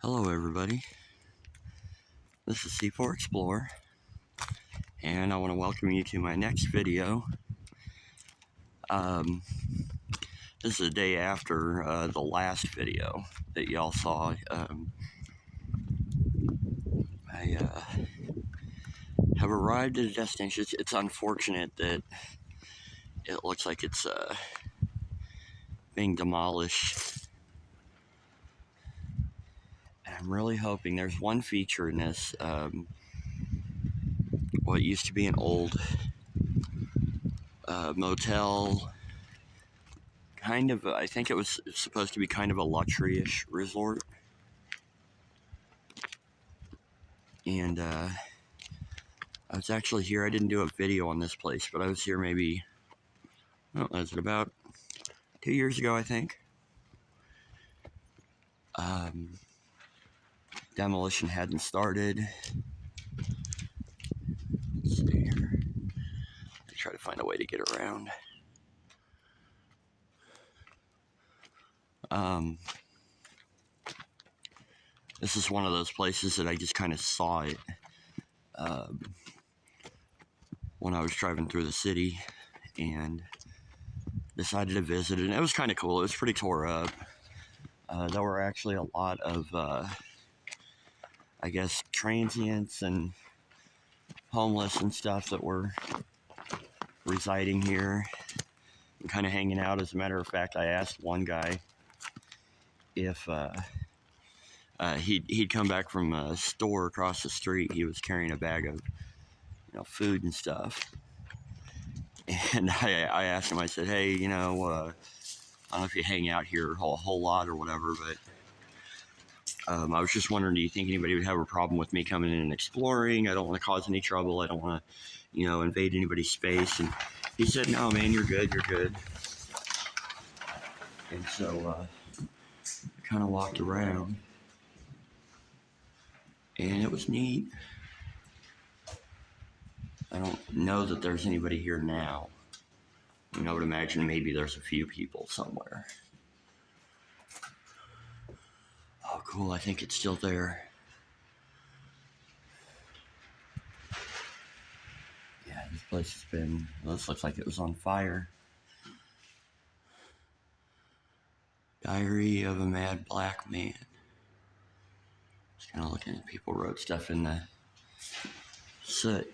Hello everybody, this is C4 Explorer, and I want to welcome you to my next video. This is a day after the last video that y'all saw. I have arrived at a destination. It's unfortunate that it looks like it's being demolished. And I'm really hoping there's one feature in this, what used to be an old motel, kind of, I think it was supposed to be kind of a luxury-ish resort. And I was actually here. I didn't do a video on this place, but I was here maybe, was it about 2 years ago, I think. Demolition hadn't started. Let's see here. I try to find a way to get around. This is one of those places that I just kind of saw it when I was driving through the city and decided to visit it. And it was kind of cool. It was pretty tore up. There were actually a lot of, I guess, transients and homeless and stuff that were residing here and kind of hanging out. As a matter of fact, I asked one guy if he'd come back from a store across the street. He was carrying a bag of food and stuff, and I asked him, I said, hey, I don't know if you hang out here a whole lot or whatever, but I was just wondering, do you think anybody would have a problem with me coming in and exploring? I don't want to cause any trouble. I don't want to, invade anybody's space. And he said, no, man, you're good. And so I kind of walked around, and it was neat. I don't know that there's anybody here now. I would imagine maybe there's a few people somewhere. Oh, cool. I think it's still there. Yeah, this place has been... Well, this looks like it was on fire. Diary of a Mad Black Man. Just kind of looking at people wrote stuff in the soot.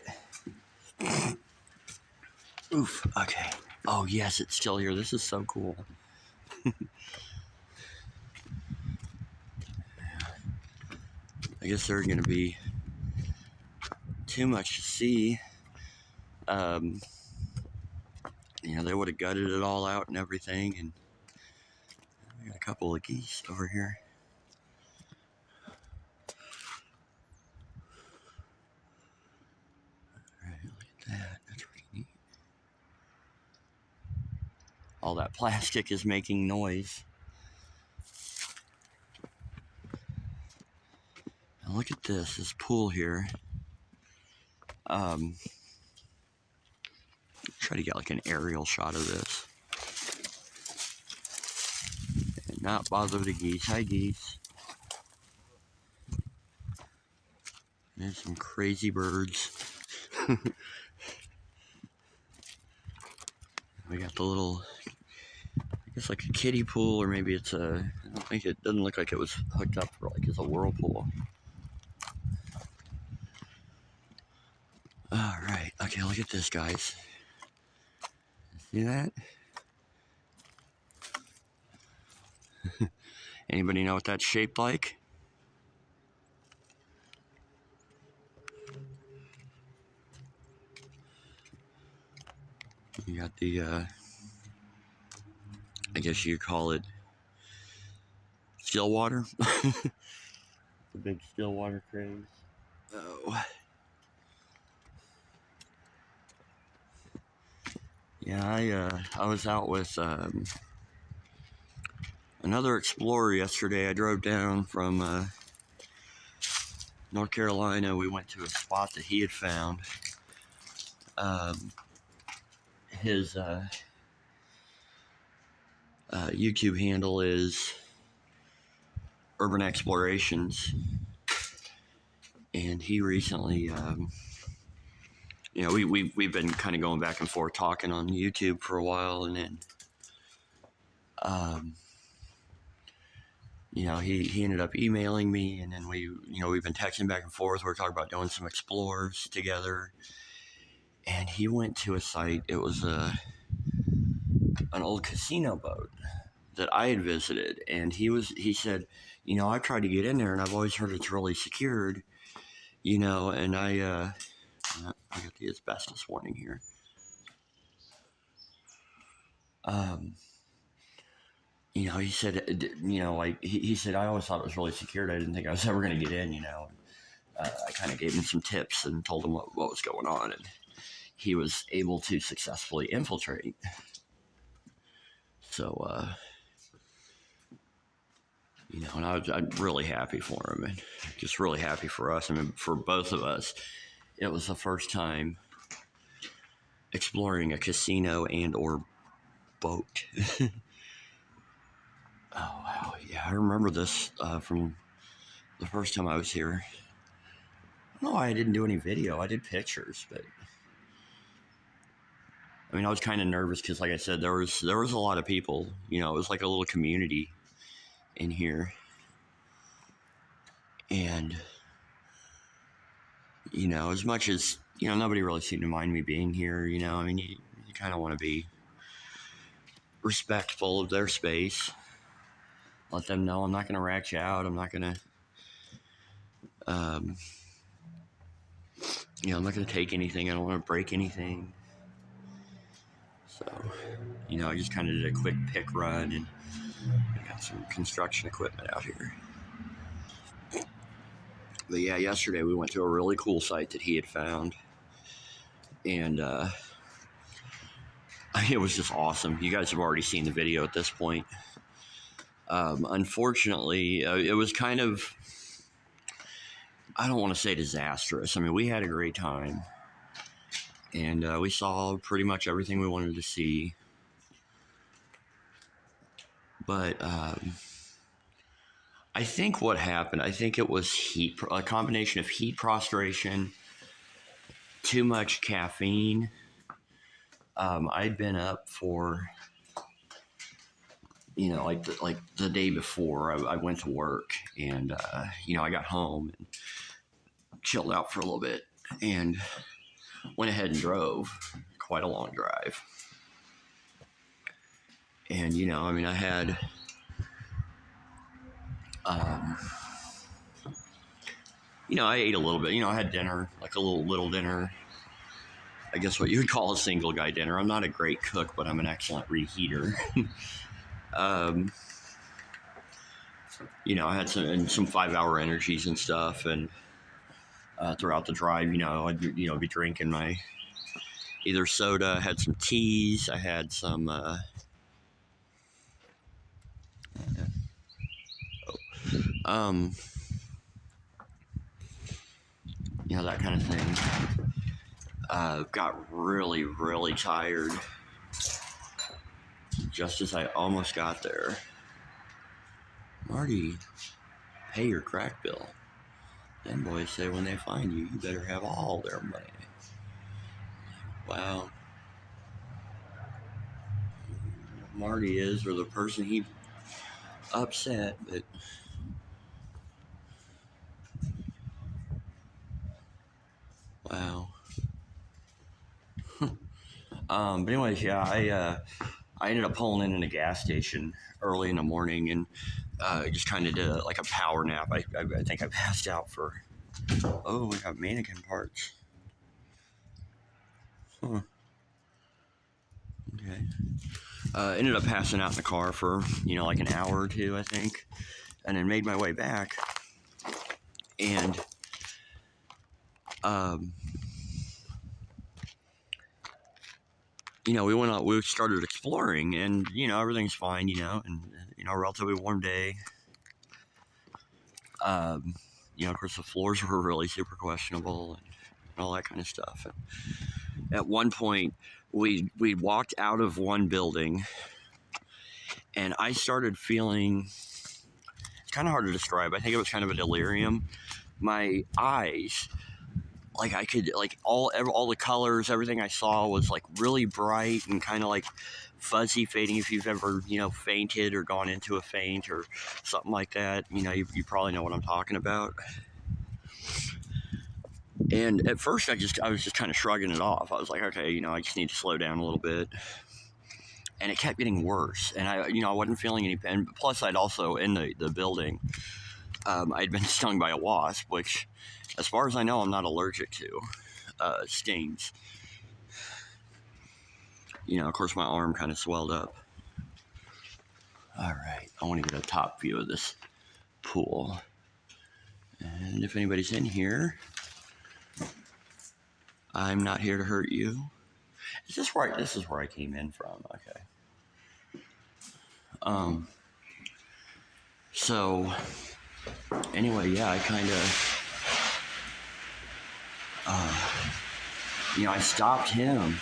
Oof. Okay. Oh, yes, it's still here. This is so cool. I guess there's going to be too much to see. They would have gutted it all out and everything, and we got a couple of geese over here. Alright, look at that. That's pretty neat. All that plastic is making noise. Now look at this pool here. Try to get like an aerial shot of this. And not bother the geese. Hi, geese. There's some crazy birds. We got the little, I guess like a kiddie pool, or maybe it's I don't think it doesn't look like it was hooked up for like as a whirlpool. Alright, okay, look at this, guys. See that? Anybody know what that's shaped like? You got the, I guess you call it still water. The big still water craze. Oh. Yeah, I was out with another explorer yesterday. I drove down from North Carolina. We went to a spot that he had found. His YouTube handle is Urban Explorations, and he recently, we've been kind of going back and forth talking on YouTube for a while, and then, um, he ended up emailing me, and then we've been texting back and forth. We're talking about doing some explores together, and he went to a site. It was an old casino boat that I had visited, and he said, I've tried to get in there, and I've always heard it's really secured, and I got the asbestos warning here. Um, he said, like he said, I always thought it was really secured. I didn't think I was ever going to get in, I kind of gave him some tips and told him what was going on, and he was able to successfully infiltrate. So, and I'm really happy for him, and just really happy for us. I mean, for both of us, it was the first time exploring a casino and or boat. Oh wow, yeah, I remember this from the first time I was here. No, I didn't do any video. I did pictures, but I mean, I was kind of nervous because, like I said, there was a lot of people. It was like a little community in here, and as much as nobody really seemed to mind me being here. I mean, you kind of want to be respectful of their space. Let them know I'm not going to rat you out. I'm not going to, I'm not going to take anything. I don't want to break anything. So, I just kind of did a quick pick run, and I got some construction equipment out here. But yeah, yesterday we went to a really cool site that he had found, and it was just awesome. You guys have already seen the video at this point. Unfortunately, it was kind of, I don't want to say disastrous. I mean, we had a great time, and we saw pretty much everything we wanted to see. But I think what happened, it was heat, a combination of heat prostration, too much caffeine. I'd been up for, like the day before I went to work, and I got home and chilled out for a little bit, and went ahead and drove quite a long drive. And I mean, I had I ate a little bit. I had dinner, like a little dinner. I guess what you would call a single guy dinner. I'm not a great cook, but I'm an excellent reheater. I had some 5-hour energies and stuff, and throughout the drive, I'd be drinking my either soda. I had some teas. I had some. That kind of thing. Got really, really tired just as I almost got there. Marty, pay your crack bill. Them boys say when they find you, you better have all their money. Wow. Marty is, or the person he upset, but wow. But anyways, yeah, I ended up pulling in a gas station early in the morning, and just kind of did like a power nap. I think I passed out for. Oh, we got mannequin parts. Huh. Okay. Ended up passing out in the car for like an hour or two, I think, and then made my way back, and we started exploring, and everything's fine, and a relatively warm day. Of course the floors were really super questionable, and all that kind of stuff. And at one point, we walked out of one building, and I started feeling. It's kind of hard to describe. I think it was kind of a delirium. My eyes, like I could, like all the colors, everything I saw was like really bright and kind of like fuzzy fading. If you've ever, fainted or gone into a faint or something like that, you probably know what I'm talking about. And at first I was just kind of shrugging it off. I was like, okay, I just need to slow down a little bit. And it kept getting worse. And I wasn't feeling any pain. Plus I'd also, in the building, I'd been stung by a wasp, which, as far as I know, I'm not allergic to stings. Of course, my arm kind of swelled up. All right, I want to get a top view of this pool. And if anybody's in here, I'm not here to hurt you. Is this right? This is where I came in from. Okay. So, anyway, yeah, I kind of, I stopped him.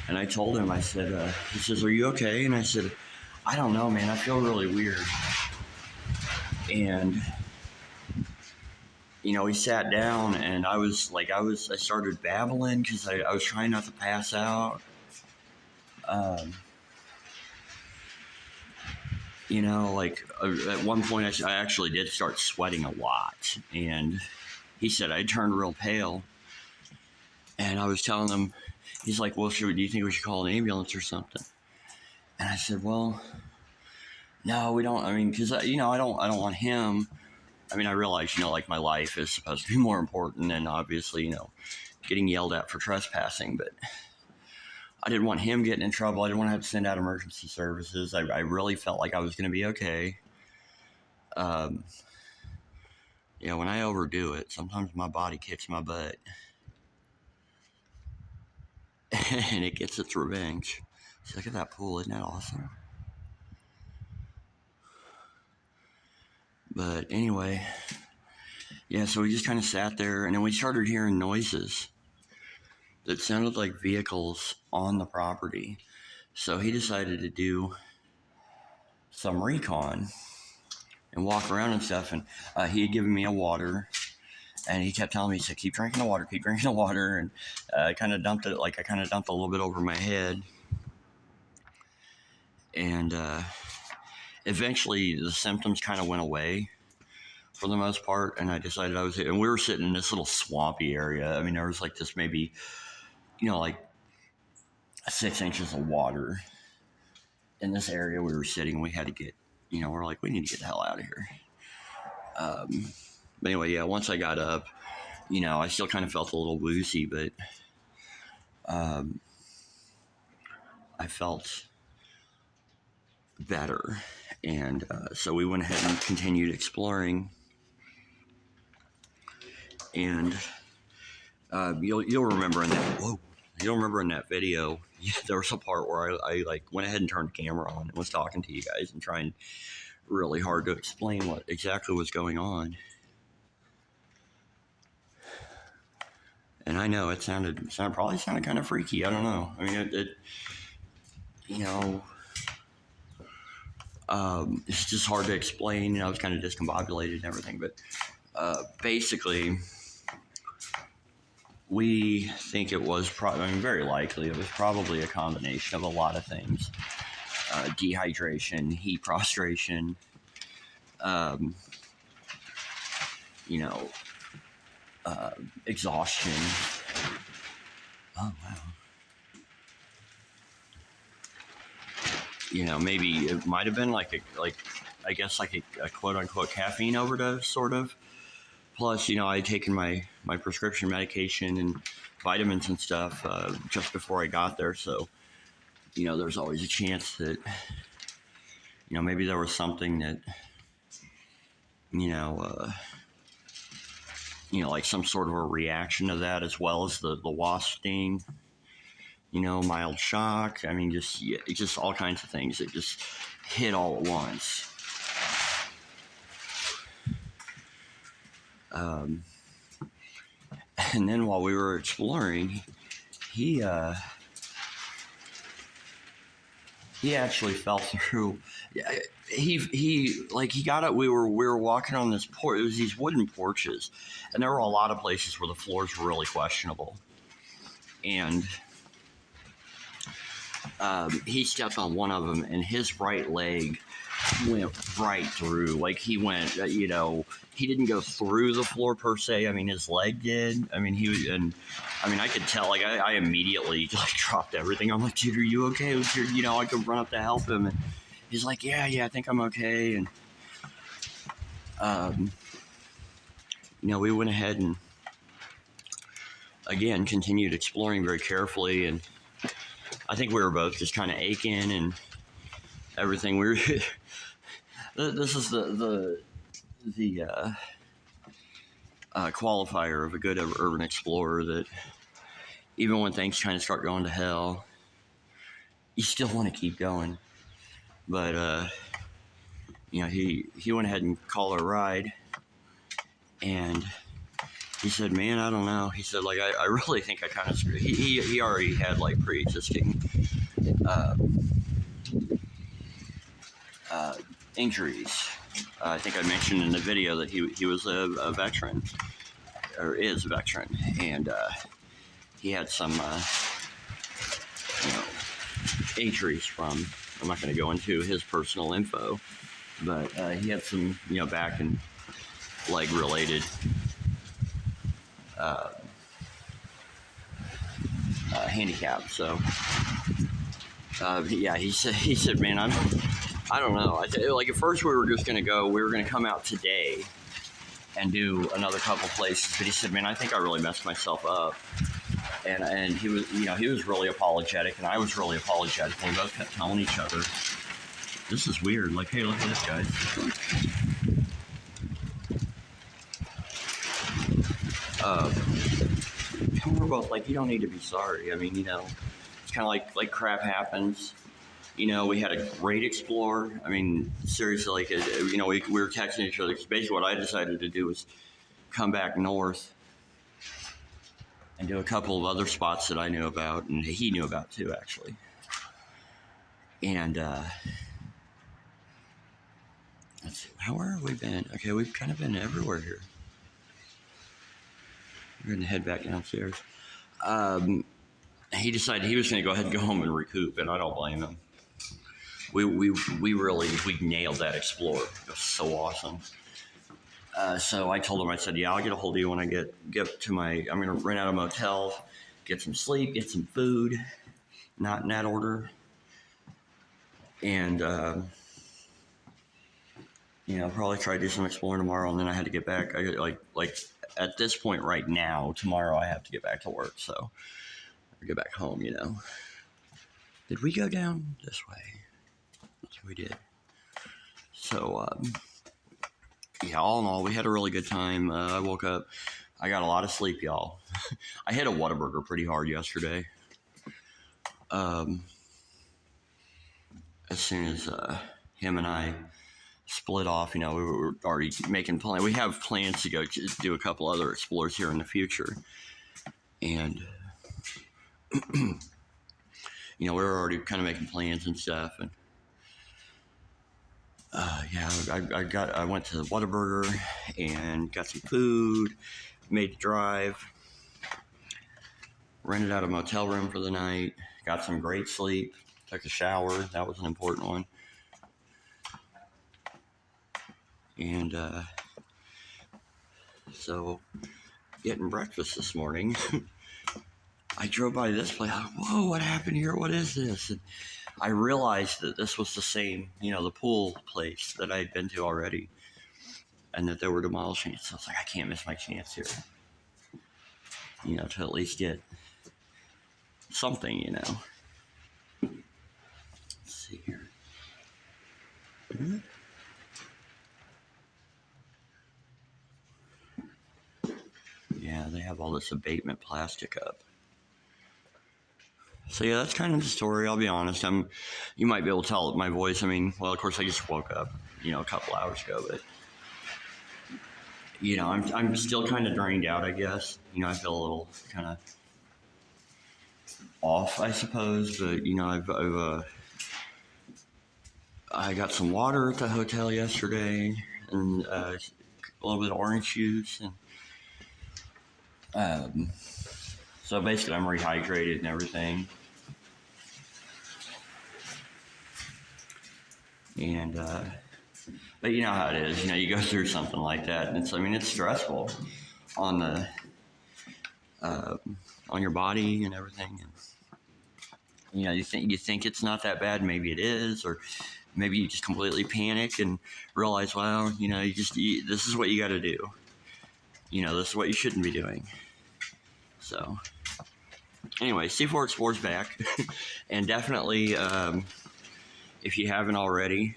And I told him, I said, he says, "Are you okay?" And I said, "I don't know, man. I feel really weird." And, he sat down and I started babbling because I was trying not to pass out. At one point I actually did start sweating a lot. And he said I turned real pale. And I was telling him, he's like, "Well, do you think we should call an ambulance or something?" And I said, "Well, no, we don't. I mean, because I don't want him. I mean, I realize, like my life is supposed to be more important than obviously, getting yelled at for trespassing. But I didn't want him getting in trouble. I didn't want to have to send out emergency services. I really felt like I was going to be okay. When I overdo it, sometimes my body kicks my butt, and it gets its revenge. See, look at that pool. Isn't that awesome?" But anyway, yeah, so we just kind of sat there, and then we started hearing noises that sounded like vehicles on the property. So he decided to do some recon and walk around and stuff. And he had given me a water, and he kept telling me, he said, "Keep drinking the water, keep drinking the water." And I kind of dumped a little bit over my head. And eventually the symptoms kind of went away for the most part. And I decided and we were sitting in this little swampy area. I mean, there was like this maybe, like 6 inches of water in this area we were sitting. We had to get, we're like, we need to get the hell out of here. But anyway, yeah, once I got up, I still kind of felt a little woozy, but I felt better. And so we went ahead and continued exploring. And you'll remember in that video, there was a part where I went ahead and turned the camera on and was talking to you guys and trying really hard to explain what exactly was going on. And I know it probably sounded kind of freaky. I don't know. I mean, it's just hard to explain. I was kind of discombobulated and everything, but basically, we think it was very likely it was probably a combination of a lot of things: dehydration, heat prostration, exhaustion. Oh wow. Maybe it might have been like a quote unquote caffeine overdose, sort of. Plus, I had taken my prescription medication and vitamins and stuff just before I got there. So, there's always a chance that, maybe there was something that, like some sort of a reaction to that, as well as the wasp sting, mild shock. I mean, just all kinds of things that just hit all at once. And then while we were exploring, he He actually fell through. Yeah, he got it. We were walking on this porch. It was these wooden porches, and there were a lot of places where the floors were really questionable. And he stepped on one of them, and his right leg went right through. Like he went, he didn't go through the floor per se. I mean, his leg did. I mean, he was, and I mean, I could tell. Like I immediately like dropped everything. I'm like, dude, are you okay? I could run up to help him, and he's like, yeah, I think I'm okay. And um, we went ahead and again continued exploring very carefully, and I think we were both just kind of aching and everything. We were. This is the qualifier of a good urban explorer, that even when things kind of start going to hell, you still want to keep going. But he went ahead and called a ride, and he said, "Man, I don't know." He said, "Like I really think I kind of screwed." He already had like pre-existing uh, uh, injuries. I think I mentioned in the video that he was a veteran, or is a veteran, and he had some injuries from. I'm not going to go into his personal info, but he had some back and leg related uh, handicap. So yeah, he said, man, I don't know. Like at first we were going to come out today and do another couple places, but he said, man, I think I really messed myself up. And he was really apologetic, and I was really apologetic, and we both kept telling each other, this is weird. Like, hey, look at this, guys. And we're both like, you don't need to be sorry. I mean, it's kind of like crap happens. We had a great explore. I mean, seriously, like, we were texting each other, because basically what I decided to do was come back north and do a couple of other spots that I knew about, and he knew about too, actually. And let's see, how have we been? Okay, we've kind of been everywhere here. We're gonna head back downstairs. He decided he was gonna go ahead and go home and recoup, and I don't blame him. We really nailed that explore. It was so awesome. So I told him, I said, yeah, I'll get a hold of you when I get to I'm going to rent out a motel, get some sleep, get some food, not in that order. And, probably try to do some exploring tomorrow. And then I had to get back. Like at this point right now, tomorrow I have to get back to work. So I get back home, Did we go down this way? We did. So, yeah, all in all, we had a really good time. I woke up. I got a lot of sleep, y'all. I hit a Whataburger pretty hard yesterday. As soon as him and I split off, we were already making plans. We have plans to go do a couple other explores here in the future. And, we were already kind of making plans and stuff. And I went to the Whataburger and got some food, made the drive, rented out a motel room for the night, got some great sleep, took a shower. That was an important one. And so getting breakfast this morning, I drove by this place. I was, whoa, what happened here? What is this? And I realized that this was the same, the pool place that I had been to already, and that there were demolishing it. So I was like, I can't miss my chance here, to at least get something, Let's see here. Mm-hmm. Yeah, they have all this abatement plastic up. So yeah, that's kind of the story. I'll be honest. You might be able to tell my voice. I mean, well, of course, I just woke up, a couple hours ago, but I'm still kind of drained out, I guess. I feel a little kind of off, I suppose. But I've I got some water at the hotel yesterday, and a little bit of orange juice, and so basically I'm rehydrated and everything. And but you know how it is. You go through something like that, and it's stressful on the on your body and everything. And you think it's not that bad, maybe it is, or maybe you just completely panic and realize, well, this is what you got to do. This is what you shouldn't be doing. So anyway, C4 Explores back, and definitely, if you haven't already,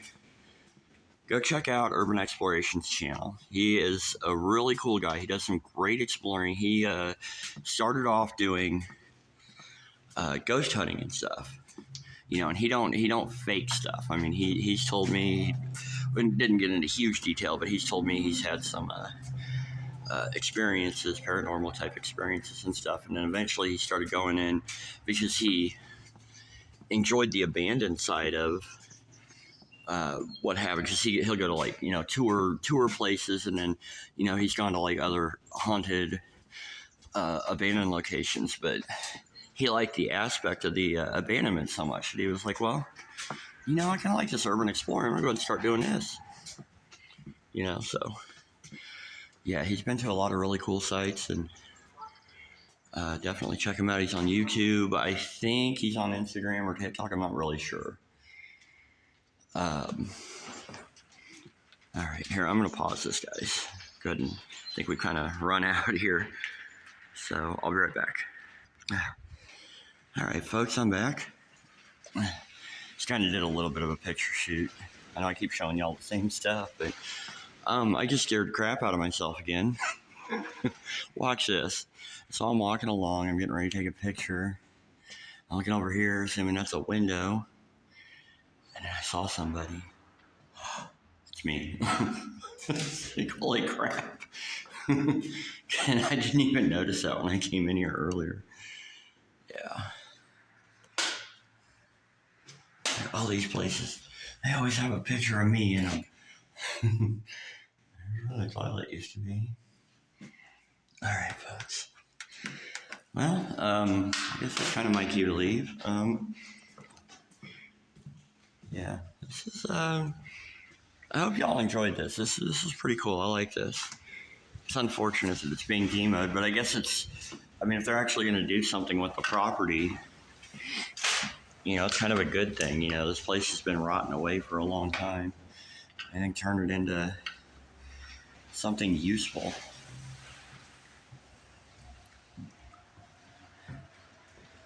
go check out Urban Exploration's channel. He is a really cool guy. He does some great exploring. He started off doing ghost hunting and stuff, and he don't fake stuff. I mean, he's told me, didn't get into huge detail, but he's told me he's had some experiences, paranormal type experiences and stuff, and then eventually he started going in because he enjoyed the abandoned side of what happened, because he'll go to tour places, and then he's gone to other haunted abandoned locations, but he liked the aspect of the abandonment so much that he was like, well, I kind of like this urban exploring. I'm gonna go ahead and start doing this. So yeah, he's been to a lot of really cool sites, and definitely check him out. He's on YouTube. I think he's on Instagram or TikTok. I'm not really sure. All right, here, I'm going to pause this, guys. Good. And I think we kind of run out here. So I'll be right back. All right, folks, I'm back. Just kind of did a little bit of a picture shoot. I know I keep showing y'all the same stuff, but I just scared the crap out of myself again. Watch this. So I'm walking along. I'm getting ready to take a picture. I'm looking over here, assuming that's a window. And then I saw somebody. It's me. Like, holy crap. And I didn't even notice that when I came in here earlier. Yeah. All these places, they always have a picture of me in them. That's where the toilet used to be. All right, folks. Well, I guess that's kind of my cue to leave. Yeah, this is, I hope y'all enjoyed this. This is pretty cool. I like this. It's unfortunate that it's being demoed, but I guess if they're actually going to do something with the property, it's kind of a good thing. This place has been rotting away for a long time. I think turn it into something useful.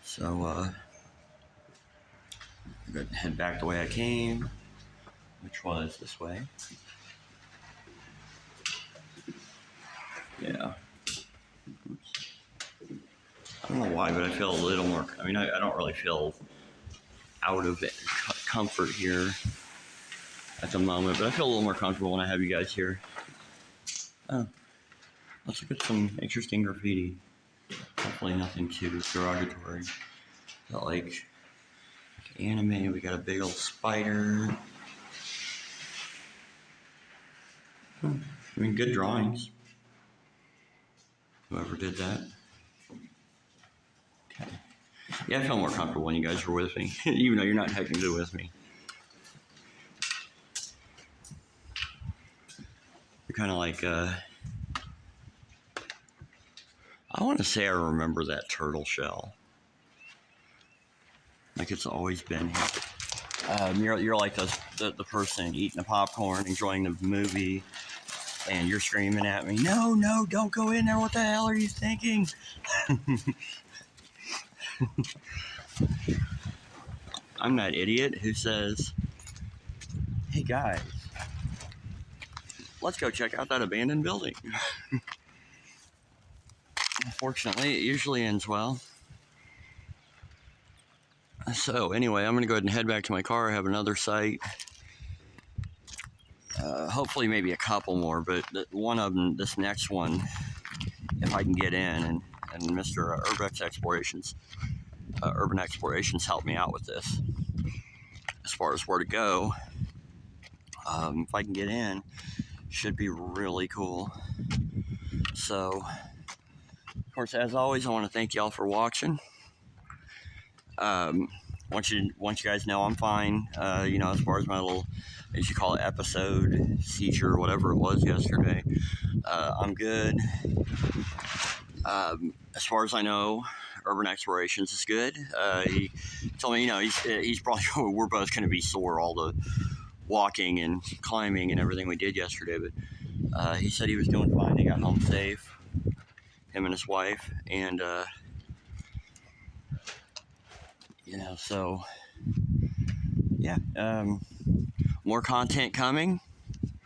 So, I'm going to head back the way I came, which was this way. Yeah. Oops. I don't know why, but I feel a little more, I don't really feel out of it, comfort here at the moment, but I feel a little more comfortable when I have you guys here. Oh, let's look at some interesting graffiti. Hopefully nothing too derogatory. Got like anime, we got a big old spider. Good drawings. Whoever did that. Okay. Yeah, I feel more comfortable when you guys are with me, even though you're not technically with me. You're kind of like, I want to say I remember that turtle shell. Like it's always been here. You're like the person eating the popcorn, enjoying the movie, and you're screaming at me, no, don't go in there. What the hell are you thinking? I'm that idiot who says, hey guys, let's go check out that abandoned building. Unfortunately, it usually ends well. So anyway, I'm going to go ahead and head back to my car. I have another site. Hopefully maybe a couple more, but one of them, this next one, if I can get in, and Mr. Urban Explorations helped me out with this as far as where to go. If I can get in, should be really cool. So, of course, as always, I want to thank y'all for watching. Once you guys know I'm fine. As far as my little, as you call it, episode seizure, whatever it was yesterday, I'm good. As far as I know, Urban Explorations is good. He told me, he's probably we're both going to be sore all the walking and climbing and everything we did yesterday, but he said he was doing fine. He got home safe, him and his wife, and so yeah, more content coming.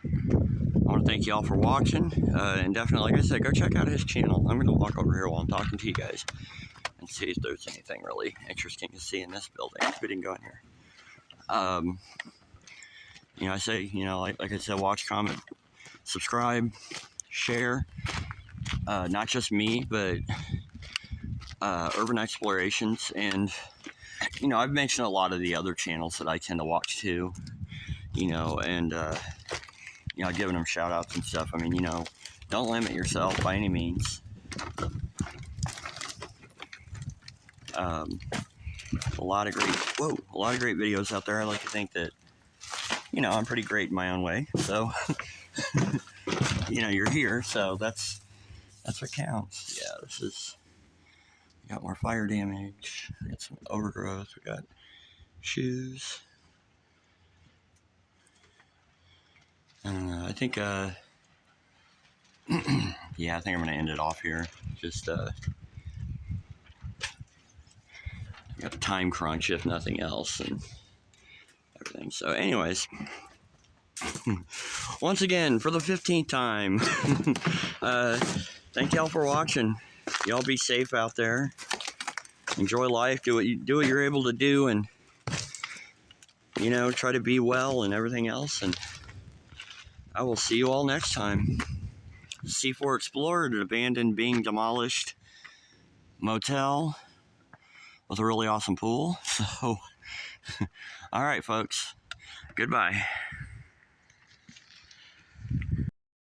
I want to thank y'all for watching, and definitely, like I said, go check out his channel. I'm going to walk over here while I'm talking to you guys and see if there's anything really interesting to see in this building. We didn't go in here. I say, like I said, watch, comment, subscribe, share. Not just me, but Urban Explorations, and I've mentioned a lot of the other channels that I tend to watch too. And giving them shout outs and stuff. I mean, don't limit yourself by any means. A lot of great videos out there. I like to think that, I'm pretty great in my own way. So, you're here, so that's what counts. Yeah, we got more fire damage. We got some overgrowth. We got shoes. I don't know. I think, yeah, I think I'm going to end it off here. Just, got a time crunch, if nothing else, and everything. So, anyways, once again, for the 15th time, thank y'all for watching. Y'all be safe out there. Enjoy life. Do what you're able to do, and try to be well and everything else. And I will see you all next time. C4 Explorer, an abandoned, being demolished motel with a really awesome pool. So, all right, folks. Goodbye.